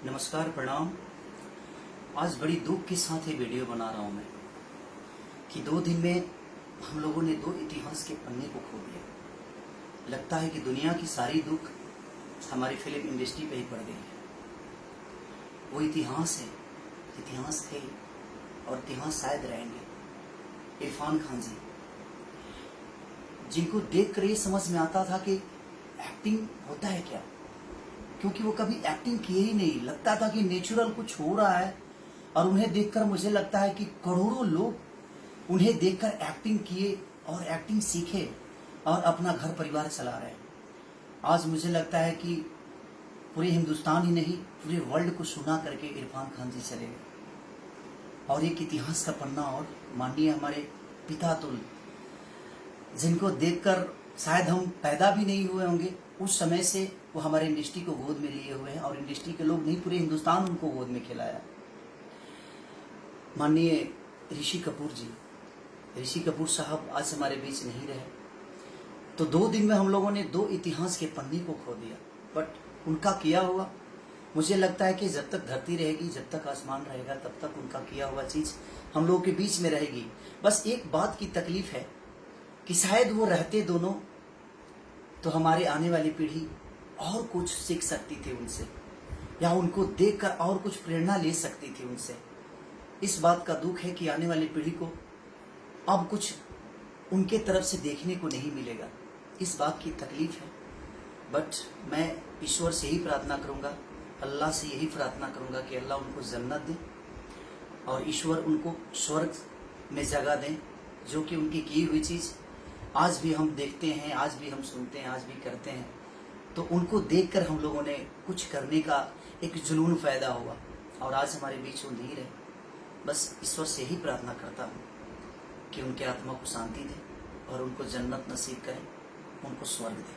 नमस्कार, प्रणाम। आज बड़ी दुख के साथ ये वीडियो बना रहा हूँ मैं कि 2 दिन में हम लोगों ने 2 इतिहास के पन्ने को खो दिया। लगता है कि दुनिया की सारी दुख हमारी फिल्म इंडस्ट्री पे ही पड़ गई है। वो इतिहास है, इतिहास थे और इतिहास शायद रहेंगे। इरफान खान जी, जिनको देख कर ये समझ में आता था कि एक्टिंग होता है क्या, क्योंकि वो कभी एक्टिंग किए ही नहीं। लगता था कि नेचुरल कुछ हो रहा है और उन्हें देखकर मुझे लगता है कि करोड़ों लोग उन्हें देखकर एक्टिंग किए और एक्टिंग सीखे और अपना घर परिवार चला रहे हैं। आज मुझे लगता है कि पूरे हिंदुस्तान ही नहीं, पूरे वर्ल्ड को सुना करके इरफान खान जी चले गए और एक इतिहास का पन्ना। और माननीय हमारे पिता तुल, जिनको देखकर शायद हम पैदा भी नहीं हुए होंगे, उस समय से वो हमारे इंडस्ट्री को गोद में लिए हुए हैं और इंडस्ट्री के लोग नहीं, पूरे हिंदुस्तान उनको गोद में खिलाया। माननीय ऋषि कपूर जी, ऋषि कपूर साहब आज हमारे बीच नहीं रहे, तो 2 दिन में हम लोगों ने 2 इतिहास के पन्ने को खो दिया। बट उनका किया हुआ, मुझे लगता है कि जब तक धरती रहेगी, जब तक आसमान रहेगा, तब तक उनका किया हुआ चीज़ हम लोगों के बीच में रहेगी। बस एक बात की तकलीफ है कि शायद वो रहते दोनों तो हमारे आने वाली पीढ़ी और कुछ सीख सकती थी उनसे, या उनको देखकर और कुछ प्रेरणा ले सकती थी उनसे। इस बात का दुख है कि आने वाली पीढ़ी को अब कुछ उनके तरफ से देखने को नहीं मिलेगा। इस बात की तकलीफ है। बट मैं ईश्वर से ही प्रार्थना करूंगा, अल्लाह से यही प्रार्थना करूंगा कि अल्लाह उनको जन्नत दे और ईश्वर उनको स्वर्ग में जगह दें, जो कि उनकी की हुई चीज़ आज भी हम देखते हैं, आज भी हम सुनते हैं, आज भी करते हैं। तो उनको देखकर हम लोगों ने कुछ करने का एक जुनून पैदा हुआ और आज हमारे बीच वो नहीं रहे। बस ईश्वर से ही प्रार्थना करता हूँ कि उनके आत्मा को शांति दे और उनको जन्नत नसीब करे, उनको स्वर्ग दे।